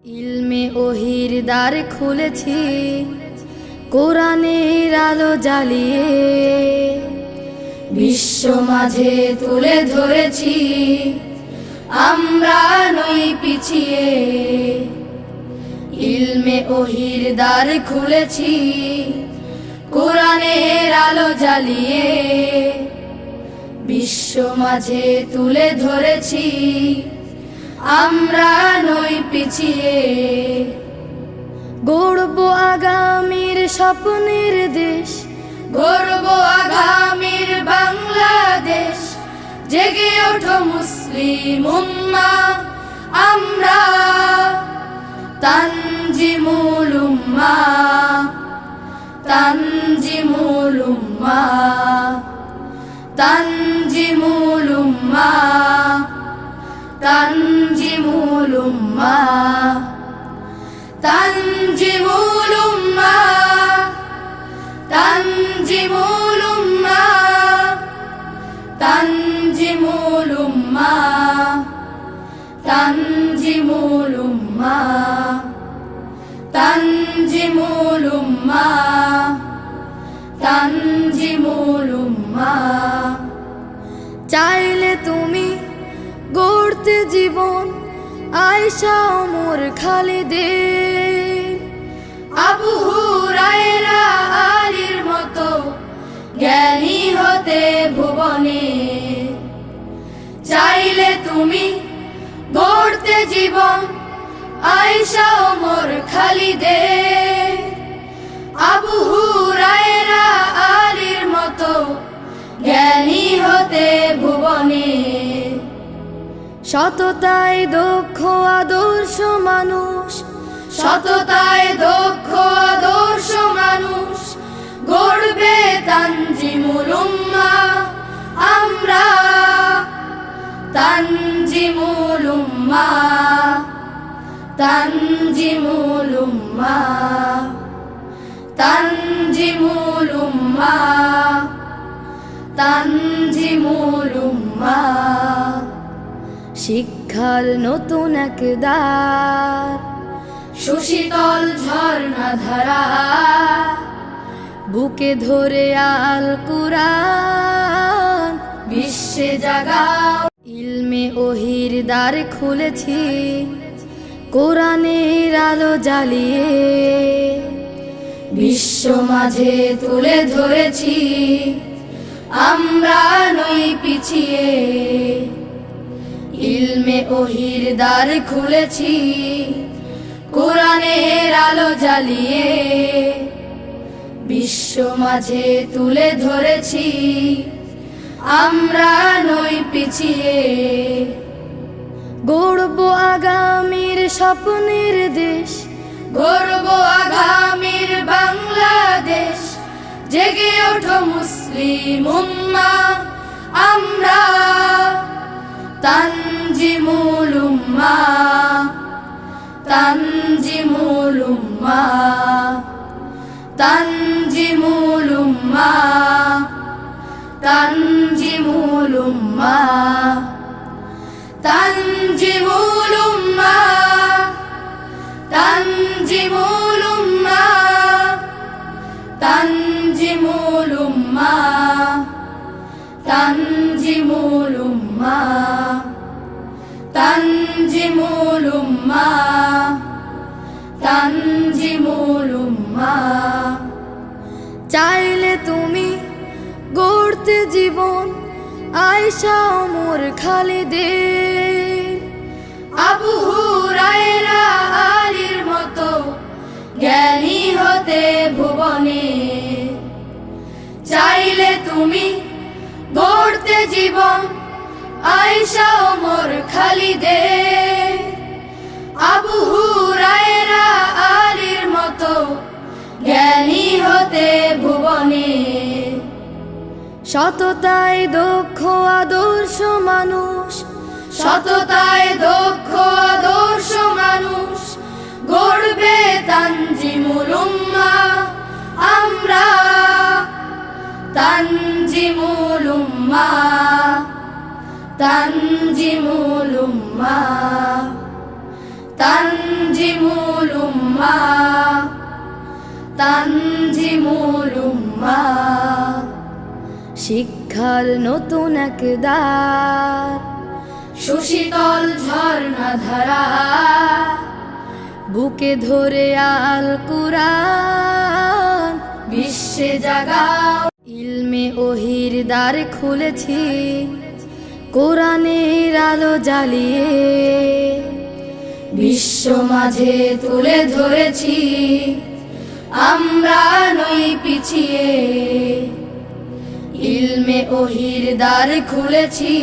ইলমে ওহির দ্বার খুলেছি, কোরআনের আলো জ্বালিয়ে বিশ্ব মাঝে তুলে ধরেছি, আমরা নই পিছিয়ে। ইলমে ওহির দ্বার খুলেছি, কোরআনের আলো জ্বালিয়ে বিশ্ব মাঝে তুলে ধরেছি, আমরা নই পিছিয়ে। গড়ব আগামীর স্বপ্নের দেশ, গড়ব আগামীর বাংলাদেশ। জেগে ওঠো মুসলিম উম্মাহ, আমরা তানজিমুল উম্মাহ, তানজিমুল উম্মাহ, তানজিমুল উম্মাহ, তানজিমুল উম্মাহ, তানজিমুল উম্মাহ, তানজিমুল উম্মাহ, তানজিমুল উম্মাহ, তানজিমুল উম্মাহ, তানজিমুল উম্মাহ, তানজিমুল উম্মাহ। চাইলে তুমি গড়তে জীবন আয়েশা ওমর খালিদের, আবু হুরায়রা আলীর মতো জ্ঞানী হতে ভুবনে। চাইলে তুমি গড়তে জীবন আয়েশা ওমর খালিদের, আবু হুরায়রা আলীর মতো জ্ঞানী হতে ভুবনে। সততায় দক্ষ আদর্শ মানুষ, সততায় দক্ষ আদর্শ মানুষ গড়বে তানজিমুল উম্মাহ, আমরা তানজিমুল উম্মাহ, তানজিমুল উম্মাহ, তানজিমুল উম্মাহ, তানজিমুল উম্মাহ। শিক্ষার নতুন এক দ্বার, সুশীতল ঝর্ণা ধারা, বুকে ধরে আল কুরআন বিশ্বে জাগাও। ইলমে ওহির দ্বার খুলেছি, কোরআনের আলো জ্বালিয়ে বিশ্ব মাঝে তুলে ধরেছি, আমরা নই পিছিয়ে। ইলমে ওহির দ্বার খুলেছি, কোরআনের আলো জ্বালিয়ে বিশ্ব মাঝে তুলে ধরেছি, আমরা নই পিছিয়ে। গড়ব আগামীর স্বপ্নের দেশ, গড়ব আগামীর বাংলাদেশ। জেগে ওঠো মুসলিম উম্মাহ, আমরা তানজিমুল উম্মাহ, তানজিমুল উম্মাহ, তানজিমুল উম্মাহ, তানজিমুল উম্মাহ, তানজিমুল উম্মাহ, তানজিমুল উম্মাহ, তানজিমুল উম্মাহ, তানজিমুল উম্মাহ, তানজিমুল উম্মাহ, তানজিমুল উম্মাহ। চাইলে তুমি গড়তে জীবন আয়েশা ওমর খালিদের, আবু হুরায়রা আলীর মতো জ্ঞানী হতে ভুবনে। চাইলে তুমি গড়তে জীবন আয়েশা ওমর খালিদের, আবু হুরায়রা আলীর মতো জ্ঞানী হতে ভুবনে। সততায় দক্ষ আদর্শ মানুষ, সততায় দক্ষ আদর্শ মানুষ গড়বে তানজিমুল উম্মাহ, আমরা তানজিমুল উম্মাহ, তানজিমুল উম্মাহ, তানজিমুল উম্মাহ, তানজিমুল উম্মাহ। শিক্ষার নতুন এক দ্বার, সুশীতল ঝর্ণা ধারা, বুকে ধরে আল কুরআন বিশ্বে জাগাও। ইলমে ওহির দ্বার খুলেছি কোরআনের আলো জ্বালিয়ে, বিশ্ব মাঝে তুলে ধরেছি আমরা নই পিছিয়ে। ইলমে ওহির দ্বার খুলেছি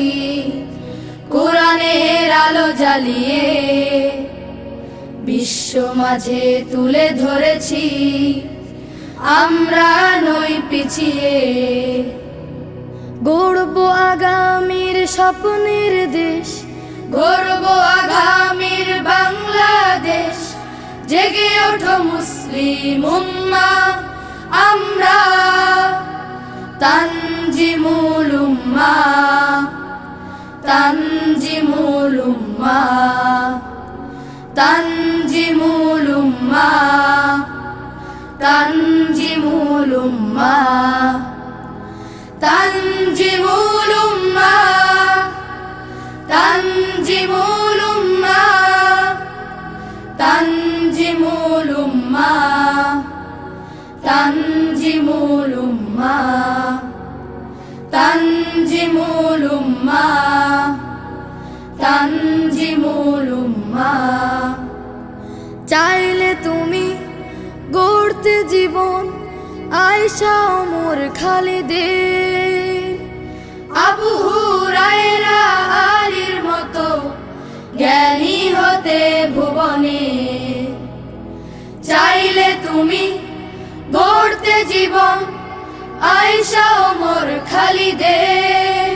কোরআনের আলো জ্বালিয়ে, বিশ্ব মাঝে তুলে ধরেছি আমরা নই পিছিয়ে। গড়ব আগামীর স্বপ্নের দেশ, গড়ব আগামীর বাংলাদেশ। জেগে ওঠো মুসলিম উম্মাহ আমরা, তানজিমুল উম্মাহ, তানজিমুল উম্মাহ, তানজিমুল উম্মাহ, তানজিমুল উম্মাহ, তানজিমুল উম্মাহ, তানজিমুল উম্মাহ, তানজিমুল উম্মাহ, তানজিমুল উম্মাহ, তানজিমুল উম্মাহ, তানজিমুল উম্মাহ। চাইলে তুমি গড়তে জীবন আয়েশা ওমর খালিদের, আবু হুরায়রা আলীর মতো জ্ঞানী হতে ভুবনে। চাইলে তুমি গড়তে জীবন আয়েশা ওমর খালিদের,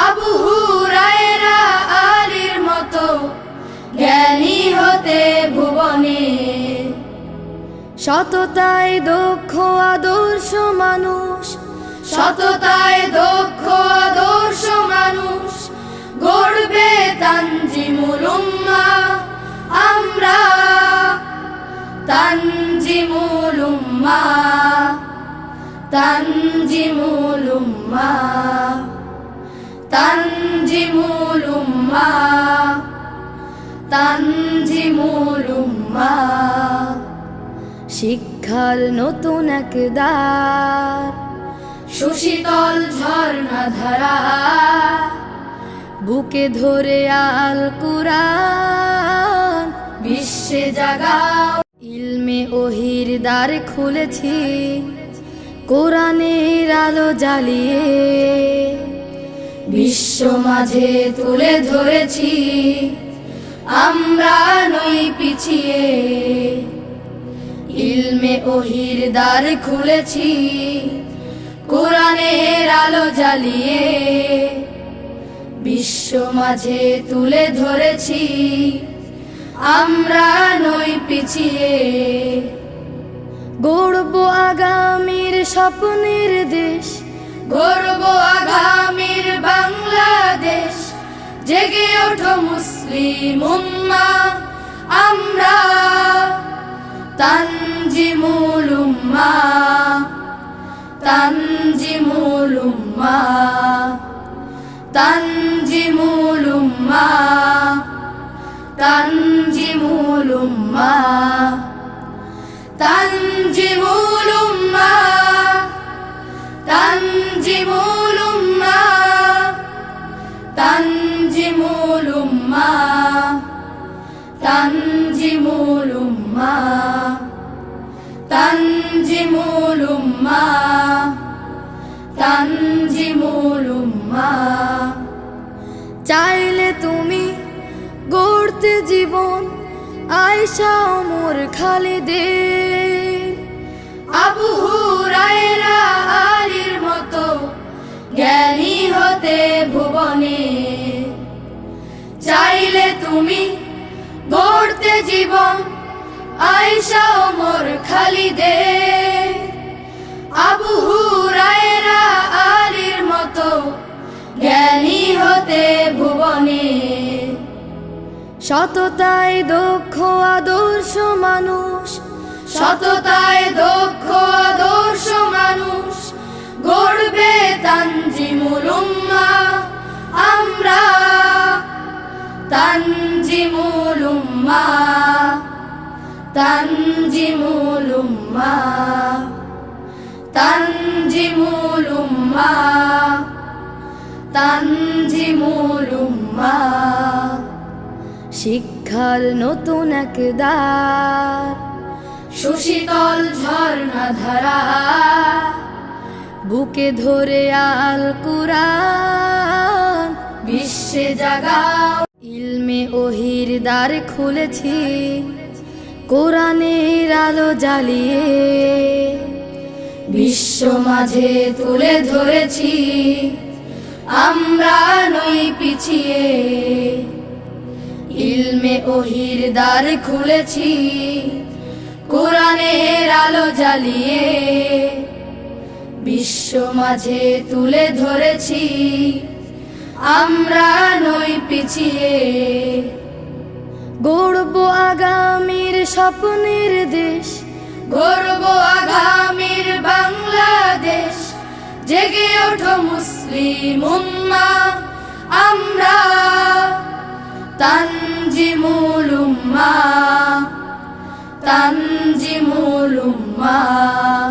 আবু হুরায়রা আলীর মতো জ্ঞানী হতে ভুবনে। সততায় দক্ষ আদর্শ মানুষ, সততায় দক্ষ আদর্শ মানুষ গড়বে তানজিমুল উম্মাহ আমরা, তানজিমুল উম্মাহ, তানজিমুল উম্মাহ, তানজিমুল উম্মাহ, তানজিমুল উম্মাহ। শিক্ষার নতুন এক দ্বার, সুশীতল ঝর্ণা ধারা, বুকে ধরে আল কুরআন বিশ্বে জাগাও। ইলমে ওহির দ্বার খুলেছি কোরআনের আলো জ্বালিয়ে, বিশ্ব মাঝে তুলে ধরেছি আমরা নই পিছিয়ে। ইলমে ওহির দ্বার খুলেছি কোরআনের আলো জ্বালিয়ে, বিশ্ব মাঝে তুলে ধরেছি আমরা নই পিছিয়ে। গড়ব আগামীর স্বপ্নের দেশ, গড়ব আগামীর বাংলাদেশ। জেগে ওঠো মুসলিম উম্মাহ আমরা, তানজিমুল উম্মাহ, তানজিমুল উম্মাহ, তানজিমুল উম্মাহ, তানজিমুল উম্মাহ, তানজিমুল উম্মাহ, তানজিমুল উম্মাহ, তানজিমুল উম্মাহ, তানজিমুল উম্মাহ, তানজিমুল উম্মাহ, তানজিমুল উম্মাহ। চাইলে তুমি গড়তে জীবন আয়েশা ওমর খালিদের, আবু হুরায়রা আলীর মতো জ্ঞানী হতে ভুবনে। চাইলে তুমি গড়তে জীবন আয়েশা ওমর খালিদের, আবু হুরায়রা আলীর মতো জ্ঞানী হতে ভুবনে। সততায় দক্ষ আদর্শ মানুষ, সততায় দক্ষ আদর্শ মানুষ গড়বে তানজিমুল উম্মাহ। আমরা তানজিমুল উম্মাহ, তানজিমুল উম্মাহ, তানজিমুল উম্মাহ, তানজিমুল উম্মাহ। শিক্ষার নতুন এক দ্বার, সুশীতল ঝর্ণা ধারা, বুকে ধরে আল কুরআন বিশ্বে জাগাও। ইলমে ওহির দ্বার খুলেছি কোরআনের আলো জ্বালিয়ে, বিশ্ব মাঝে তুলে ধরেছি আমরা নই পিছিয়ে। ইলমে ওহির দ্বার খুলেছি কোরআনের আলো জ্বালিয়ে, বিশ্ব মাঝে তুলে ধরেছি আমরা নই পিছিয়ে। গড়ব আগামীর স্বপ্নের দেশ, গড়ব আগামীর বাংলাদেশ। জেগে ওঠো মুসলিম উম্মাহ, আমরা তানজিমুল উম্মাহ, তানজিমুল উম্মাহ,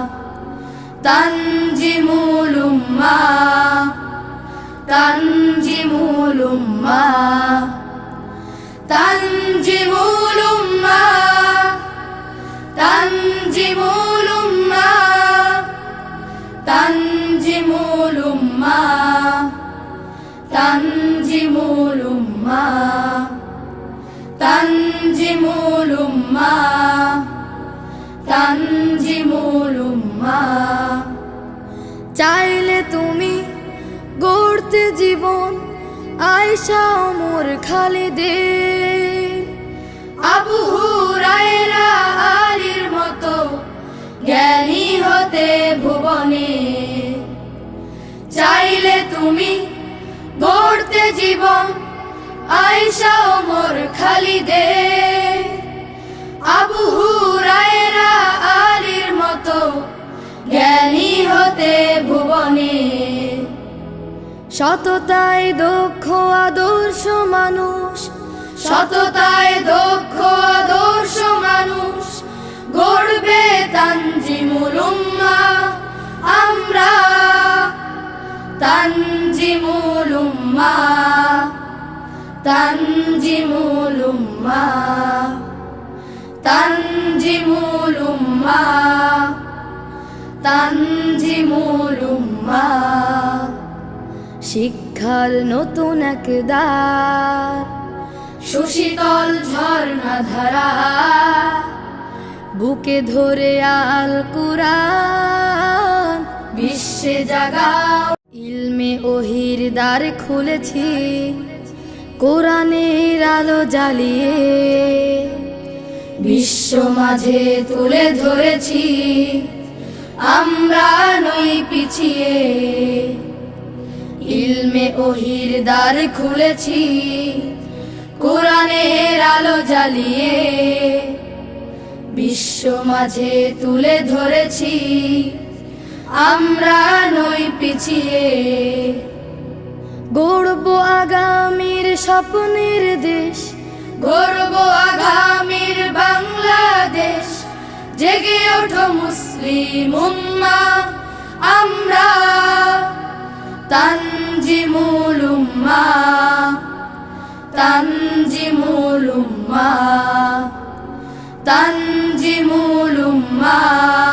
তানজিমুল উম্মাহ, তানজিমুল উম্মাহ, তানজিমুল উম্মাহ, তানজিমুল উম্মাহ, তানজিমুল উম্মাহ, তানজিমুল উম্মাহ, তানজিমুল উম্মাহ, তানজিমুল উম্মাহ। চাইলে তুমি গড়তে জীবন আয়েশা ওমর খালিদের, আবু হুরায়রা আলীর মতো জ্ঞানী হতে ভুবনে। চাইলে তুমি গড়তে জীবন আয়েশা ওমর খালিদের, আবু হুরায়রা আলীর মতো জ্ঞানী হতে ভুবনে। সততায় দক্ষ আদর্শ মানুষ, সততায় দক্ষ আদর্শ মানুষ গড়বে তানজিমুল উম্মাহ। আমরা তানজিমুল উম্মাহ, তানজিমুল উম্মাহ, তানজিমুল উম্মাহ, তানজিমুল উম্মাহ। শিক্ষার নতুন এক দ্বার, সুশীতল ঝর্ণা ধারা, বুকে ধরে আল কুরআন বিশ্বে জাগাও। ইলমে ওহির দ্বার খুলেছি কোরআনের আলো জ্বালিয়ে, বিশ্ব মাঝে তুলে ধরেছি আমরা নই পিছিয়ে। ইলমে ওহির দ্বার খুলেছি কোরআনের আলো জ্বালিয়ে, বিশ্ব মাঝে তুলে ধরেছি আমরা নই পিছিয়ে। গড়ব আগামীর স্বপ্নের দেশ, গড়ব আগামীর বাংলাদেশ। জেগে ওঠো মুসলিম উম্মাহ, আমরা তানজিমুল উম্মাহ, তানজিমুল উম্মাহ, তানজিমুল উম্মাহ,